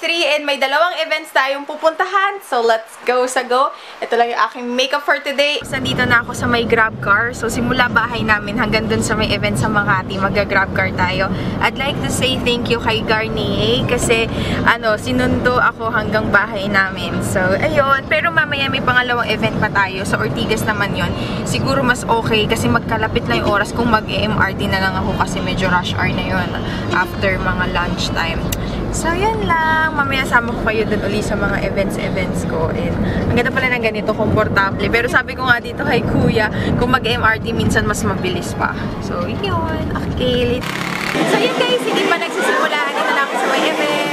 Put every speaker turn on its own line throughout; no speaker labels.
3 and may dalawang events tayong pupuntahan. So, let's go sa go. Ito lang yung aking makeup for today. So, dito na ako sa may grab car. So, simula bahay namin hanggang dun sa may event sa Makati, mag-grab car tayo. I'd like to say thank you kay Garnier kasi, sinundo ako hanggang bahay namin. So, ayun. Pero mamaya may pangalawang event pa tayo. Sa Ortigas naman yon. Siguro mas okay kasi magkalapit lang yung oras kung mag-MRT na lang ako kasi medyo rush hour na yun after mga lunch time. So, yan lang. Mamaya sama ko kayo dun uli sa mga events ko. And, ang ganda pala ng ganito, komportable. Pero sabi ko nga dito kay Kuya, kung mag-MRT, minsan mas mabilis pa. So, yun. Okay. So, yun guys. Hindi pa nagsisimula. Dito na ako sa may event.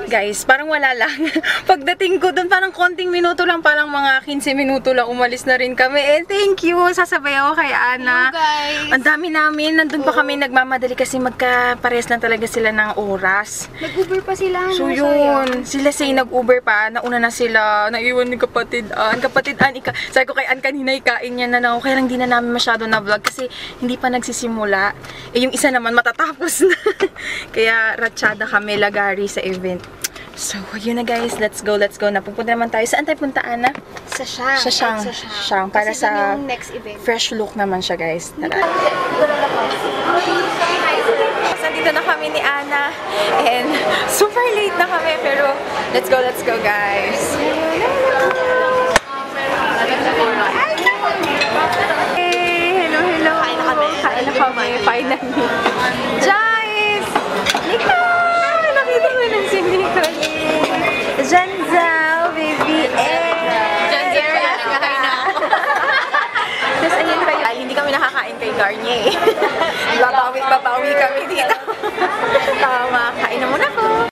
Guys, parang wala lang. Pagdating ko dun, parang konting minuto lang, parang mga 15 minuto lang, umalis na rin kami. And thank you! Sasabay ako kay Ana.
Guys.
Ang dami namin. Nandun pa kami nagmamadali kasi magkapares lang talaga sila ng oras.
Nag-Uber pa sila.
So yun, sila say nag-Uber pa. Nauna na sila. Naiwan ni kapatid Ann. Kapatid Ann, sabi ko kay Ann kanina, ikain niya na lang. Kaya lang di na namin masyado na vlog kasi hindi pa nagsisimula. Eh yung isa naman matatapos na. Kaya ratsyada kami lagari sa event. So, yun na guys. Let's go, let's go. Napupunta naman tayo. Saan tayo punta, Ana?
Sa Shang.
Sa Shang. Shang. Para
kasi
sa
yung next event.
Fresh look naman siya, guys. Tara. So, dito na kami ni Ana. And super late na kami. Pero, let's go, guys. Hey, hello. Kain na kami. Finally. Guys! Nika! Nakita mo nang si Nicole. Janzal, baby, Janzal, nakakain na ako. Tapos ayun kayo, hindi kami nakakain kay Garnier. Babawi kami dito. Tama, kain na muna ko.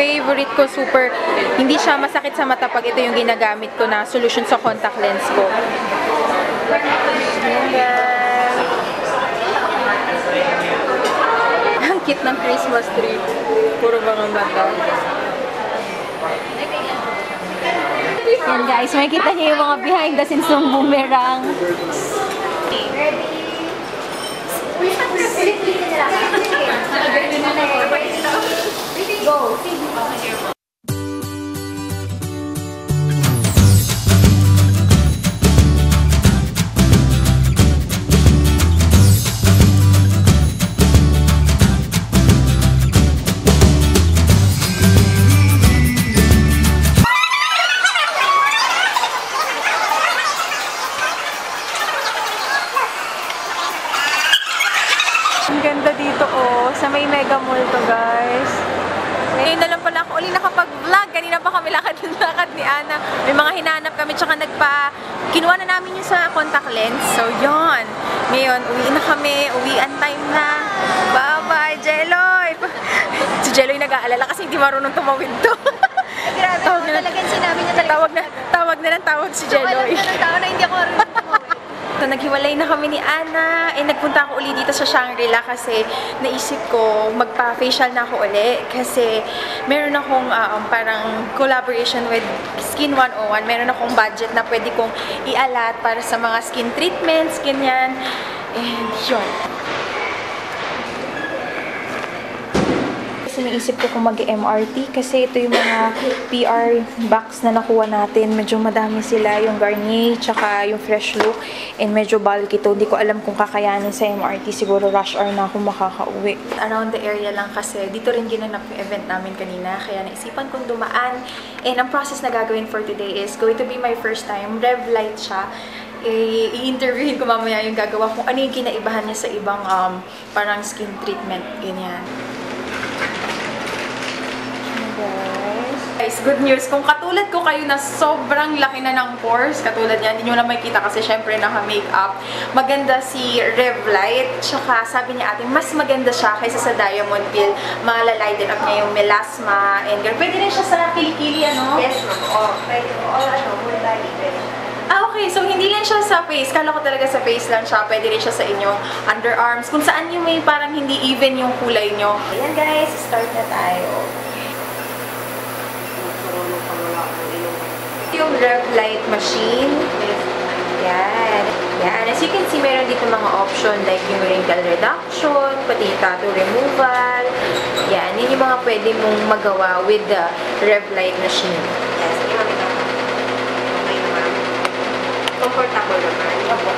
Favorite ko, super, hindi siya masakit sa mata pag ito yung ginagamit ko na solution sa contact lens ko. Ang cute ng Christmas tree. Puro bangang bata. Yan guys, makikita niyo yung mga behind the scenes ng boomerang. Go. Ang ganda dito sa may Mega Mall to guys. Ngayon na lang pala ako uli nakapag-vlog. Kanina pa kami lakad ni Ana. May mga hinanap kami tsaka kinuha na namin yung sa contact lens. So yon. Ngayon, uwi na kami. Uwian time na. Bye-bye, Jeloy! Si Jeloy nag-aalala kasi hindi marunong tumawid to.
Grabe, talagang sinabi niya talaga.
Tawag na ng tawag si Jeloy.
Tawag na ng tao na hindi ako marunong tumawid.
So, naghiwalay na kami ni Ana. Nagpunta ako ulit dito sa Shangri-La kasi naisip ko magpa-facial na ako ulit. Kasi meron akong parang collaboration with Skin 101. Meron akong budget na pwede kong ialat para sa mga skin treatments, ganyan. And yun. Naisip ko kung mag-MRT kasi ito yung mga PR box na nakuha natin. Medyo madami sila, yung Garnier, tsaka yung Fresh Look, and medyo bulky ito. Hindi ko alam kung kakayanin sa MRT. Siguro rush hour na ako makakauwi. Around the area lang kasi dito rin ginanap yung event namin kanina. Kaya naisipan kong dumaan. And ang process na gagawin for today is going to be my first time. Rev light siya. I-interviewin ko mamaya yung gagawa kung ano yung kinaibahan niya sa ibang parang skin treatment. Ganyan. Guys, good news. Kung katulad ko kayo na sobrang laki na ng pores, katulad yan, hindi nyo na makikita kasi syempre naka-makeup. Maganda si Revlite. Tsaka sabi niya ate, mas maganda siya kaysa sa Diamond Peel. Malaliten up niya yung melasma. And pwede rin siya sa kilikili, ano?
Yes, ma'am. Oh, pwede ko.
Okay. So hindi lang siya sa face. Kala ko talaga sa face lang siya. Pwede rin siya sa inyong underarms. Kung saan yung may parang hindi even yung kulay nyo. Ayan guys, start na tayo. Yung Revlite machine. Yan. Yan. As you can see, meron dito mga option like yung wrinkle reduction, pati tattoo removal. Yan. Yun yung mga pwede mong magawa with the Revlite machine.
Yes, yung okay naman. Comfortable naman.
Opo.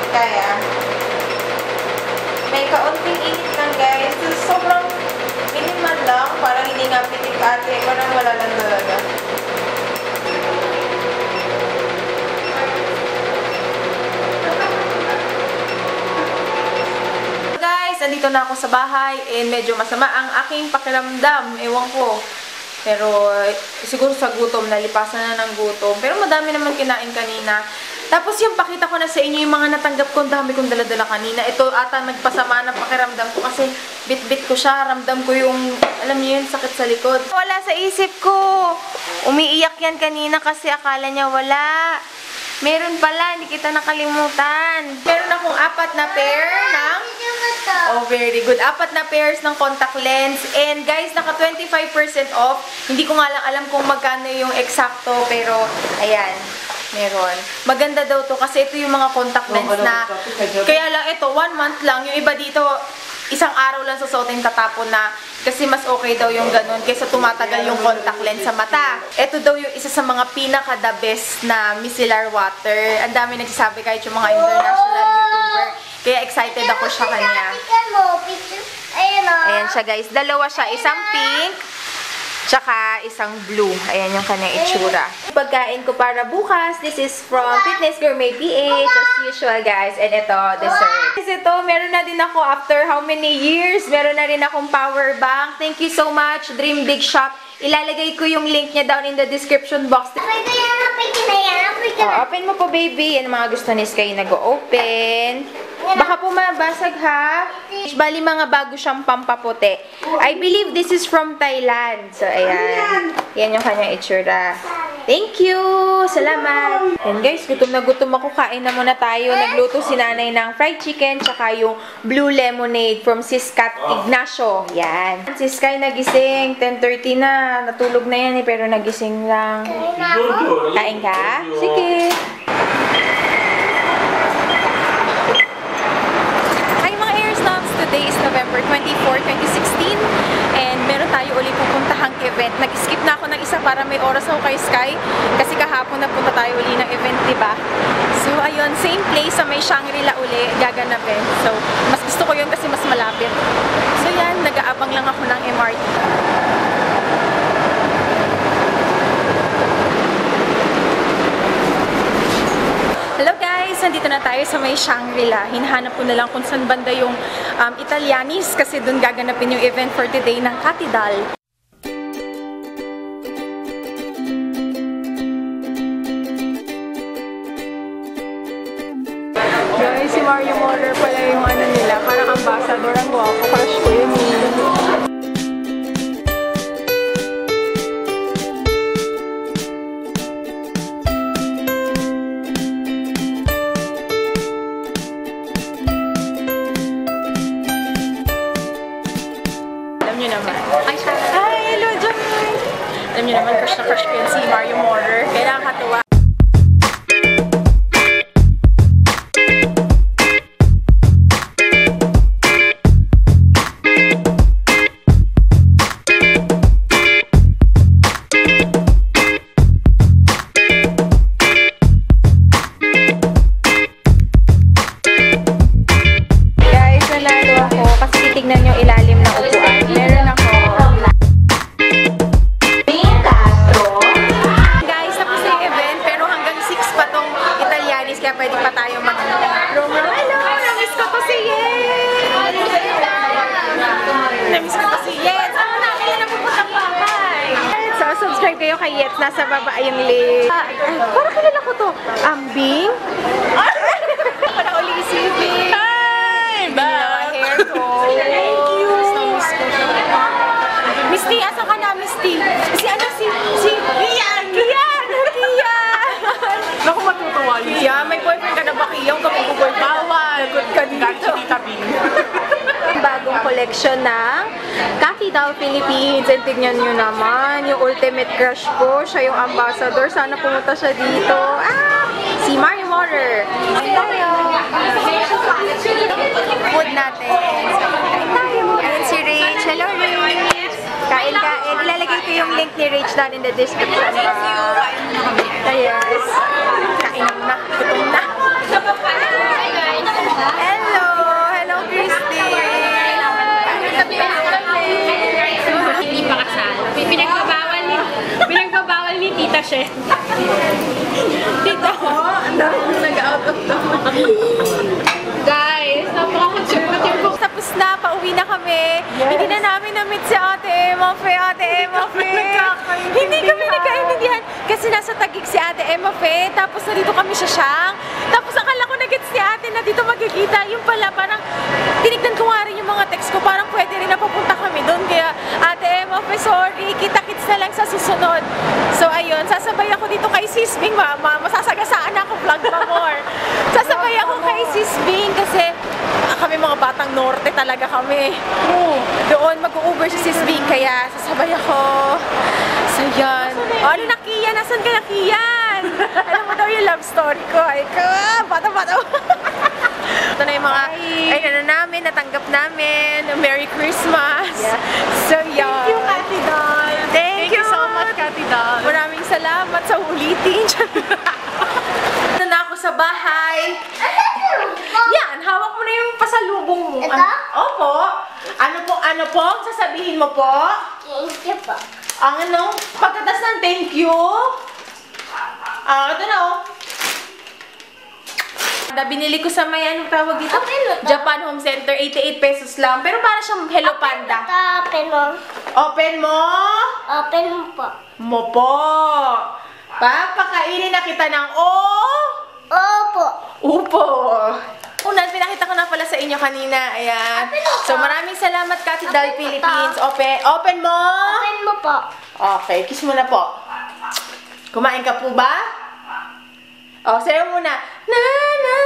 Kaya. May kaunting init lang guys. Sobrang minimal lang. Parang hindi nga pitik ate. Parang wala lang talaga. Guys, andito na ako sa bahay. And medyo masama ang aking pakiramdam. Ewan ko. Pero siguro sa gutom. Nalipasan na ng gutom. Pero madami naman kinain kanina. Tapos yung pakita ko na sa inyo yung mga natanggap ko, dami kong dala-dala kanina. Ito ata nagpasama ng pakiramdam ko kasi bit-bit ko siya. Ramdam ko yung, alam niyo yun, sakit sa likod. Wala sa isip ko. Umiiyak yan kanina kasi akala niya wala. Meron pala, hindi kita nakalimutan. Meron akong 4 na pair ng... Oh, very good. 4 na pairs ng contact lens. And guys, naka 25% off. Hindi ko nga lang alam kung magkano yung eksakto, pero ayan. Meron. Maganda daw to kasi ito yung mga contact lens na kaya lang ito, 1 month lang. Yung iba dito, isang araw lang susuotin tatapon na kasi mas okay daw yung ganun kaysa tumatagal yung contact lens sa mata. Ito daw yung isa sa mga pinaka-the best na micellar water. Ang dami nagsasabi kahit yung mga international YouTuber. Kaya excited ako siya kanya. Ayan siya guys. Dalawa siya. Isang pink. Tsaka isang blue. Ayan yung kanyang itsura. Pagkain ko para bukas, this is from Fitness Gourmet PH, as usual guys. And ito, dessert. Kasi ito, meron na din ako after how many years. Meron na rin akong power bank. Thank you so much, Dream Big Shop. Ilalagay ko yung link niya down in the description box. Open mo po baby. Yan ang mga gusto ni Sky nag-open. Baka po mabasag ha. Bali mga bago siyang pampaputi. I believe this is from Thailand. So ayan. Yan yung kanyang itsura. Thank you! Salamat! And guys, gutom na gutom ako. Kain na muna tayo. Nagluto si nanay ng fried chicken tsaka yung blue lemonade from Sis Kat Ignacio. Yan. Si Sky nagising. 10:30 na. Natulog na yan pero nagising lang. Kain ka? Sige. Today is November 24, 2016 and meron tayo ulit pupuntahang event. Nag-skip na ako ng isa para may oras ako kay Sky kasi kahapon napunta tayo ulit ng event, diba? So ayun, same place sa may Shangri-La uli gaganapin. So mas gusto ko yun kasi mas malapit. So yan, nag-aabang lang ako ng MRT. Hello guys! Nandito na tayo sa may Shangri-La. Hinahanap ko na lang kung saan banda yung Italianis kasi dun gaganapin yung event for today ng Katidal. Guys, si Mario Moller pala yung ano nila. Parang ambassador ang guwapo. Crush ko yun. niyo naman. Hi, Sharon. Hi, hello, Joy. Alam niyo naman, crush na crush ko yan si Mario Morer. Kaya nakakatuwa. Tignan yung ilalim ng upuan. Meron ako. Guys, tapos na yung event, pero hanggang 6 pa tong Italianis, kaya pwede pa tayo mag-room. Hello! Namiss ko to si Yen! Namiss ko to si Yen! Saan na? Kaya napupuntang bahay! So, subscribe kayo kay Yet. Nasa baba yung link. Parang kilala ko to. Ambing? Parang uli isipin. Hi! Bye! Hair ko. Misty, asa ka na, Misty? Si ano, si Kian! Kian! Kian! Naku, matutuwa yun. Kian, may boyfriend ka na ba, Kian? Kapag boyfriend, bawal. Good ka dito. Bagong collection ng Cathy Doll Philippines. And tignan nyo naman, yung ultimate crush ko. Siya yung ambassador. Sana pumunta siya dito. Si Mario Morer. Tayo. Food natin. Kain tayo. Ayan si Rach. Hello, Rach. Kain. Ilalagay ko yung link ni Rach down in the description. Thank you. Yes. Kain na. Gutom na. Hello. Hello, Christy.
Hindi pa kasal. Pinagbabawal ni Tita She.
Tita ko, nag-out of the
Guys, napaka-conservative ko.
Tapos na, pauwi na kami. Hindi na namin na-meet si Ate Emma Fe. Hindi kami nagkaintindihan. Kasi nasa Taguig si Ate Emma Fe. Tapos narito kami sa Siang. Tapos akala ko nag-gets si Ate na dito magkikita. Yung pala, parang tinignan ko nga rin yung mga text ko. Parang pwede rin na papunta kami doon. Kaya, Ate Emma Fe, sorry. Kita-kits na lang sa susunod. So, ayun. Sasabay ako dito kay Sis Bing. Masasagasaan ako vlog pa more. Sasabay ako kay Sis Bing kasi kami mga batang norte talaga kami. Doon mag-u-Uber si Sis Bing, kaya sasabay ako. So yan. Ano na, Kian? Nasaan ka na, Kian? Alam mo daw yung love story ko. Ay ka, bata-bata. Ito na yung mga, ay ano namin, natanggap namin. Merry Christmas. Yeah. So yan.
Thank you, Cathy Doll.
Thank you
so much, Cathy Doll.
Maraming salamat sa ulitin. Ito na ako sa bahay. Yan, hawak mo na yung pasalubong mo.
Ito?
Opo. Ano po? Sasabihin mo po?
Thank you po.
Ang ano? Pagkatas ng thank you? Ito na oh. Binili ko sa may anong tawag dito? Japan Home Center, 88 pesos lang. Pero para siyang Hello Panda.
Open mo.
Open mo?
Open mo po.
Mo po. Papakainin na kita ng
Opo.
Upo. Una, pinakita ko na pala sa inyo kanina. Ayan. So, maraming salamat, Cathy Doll Philippines. Open mo?
Open mo po.
Okay, kiss mo na po. Kumain ka po ba? Sayo muna. Na na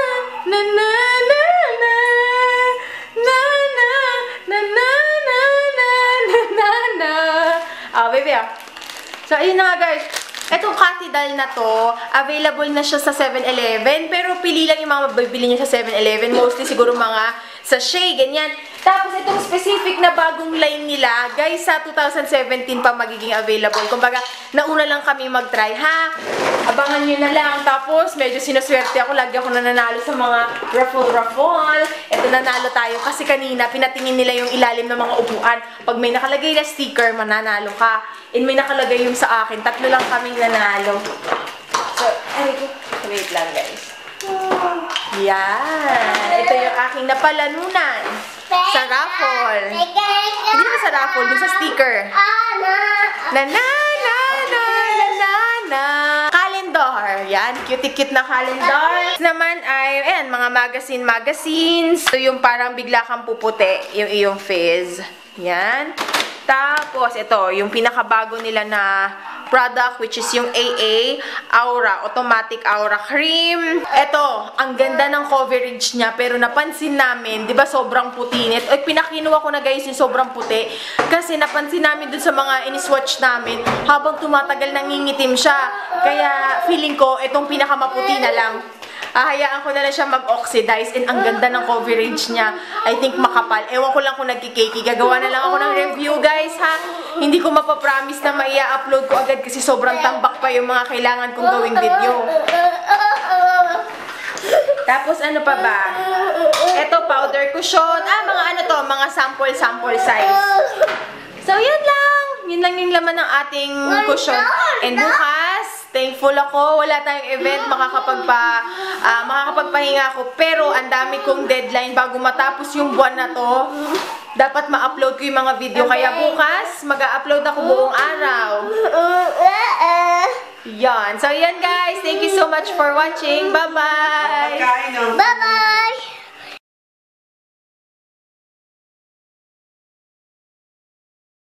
na na na na na na na na na na na na. Baby, So, ayun na nga, guys. Etong Cathy Doll na to, available na siya sa 7-Eleven, pero pili lang yung mga mabibili niya sa 7-Eleven. Mostly siguro mga sachet, ganyan. Tapos itong specific na bagong line nila, guys, sa 2017 pa magiging available. Kumbaga, nauna lang kami mag-try, ha? Abangan nyo na lang. Tapos, medyo sinuswerte ako. Lagi ako nananalo sa mga raffle. Ito, nanalo tayo. Kasi kanina, pinatingin nila yung ilalim ng mga upuan. Pag may nakalagay na sticker, mananalo ka. And may nakalagay yung sa akin. 3 lang kaming nanalo. So, wait lang, guys. Yan. Ito yung aking napalanunan. Sa raffle. Hindi na sa raffle, dun sa sticker. Na. Calendar. Yan, cute-cute na calendar. Naman ay, ayan, mga magazines. Ito yung parang bigla kang puputi, yung iyong face. Yan. Tapos, ito, yung pinakabago nila na product, which is yung AA Aura, Automatic Aura Cream. Ito, ang ganda ng coverage niya, pero napansin namin, di ba sobrang puti nito. Ay, pinakinuha ko na guys yung sobrang puti. Kasi napansin namin dun sa mga in-swatch namin, habang tumatagal nangingitim siya. Kaya feeling ko, itong pinakamaputi na lang. Hayaan ko na lang siya mag-oxidize and ang ganda ng coverage niya. I think makapal. Ewan ko lang kung nagkikakey. Gagawa na lang ako ng review guys ha. Hindi ko mapapromise na maia-upload ko agad kasi sobrang tambak pa yung mga kailangan kong gawing video. Tapos ano pa ba? Ito, powder cushion. Mga ano to, mga sample size. So yan lang. Yun lang yung laman ng ating cushion. And bukas, thankful ako, wala tayong event, makakapagpahinga ako. Pero ang dami kong deadline bago matapos yung buwan na to. Dapat ma-upload ko yung mga video. Kaya bukas, mag-upload ako buong araw. Yan. So yan guys, thank you so much for watching. Bye-bye!
Bye-bye!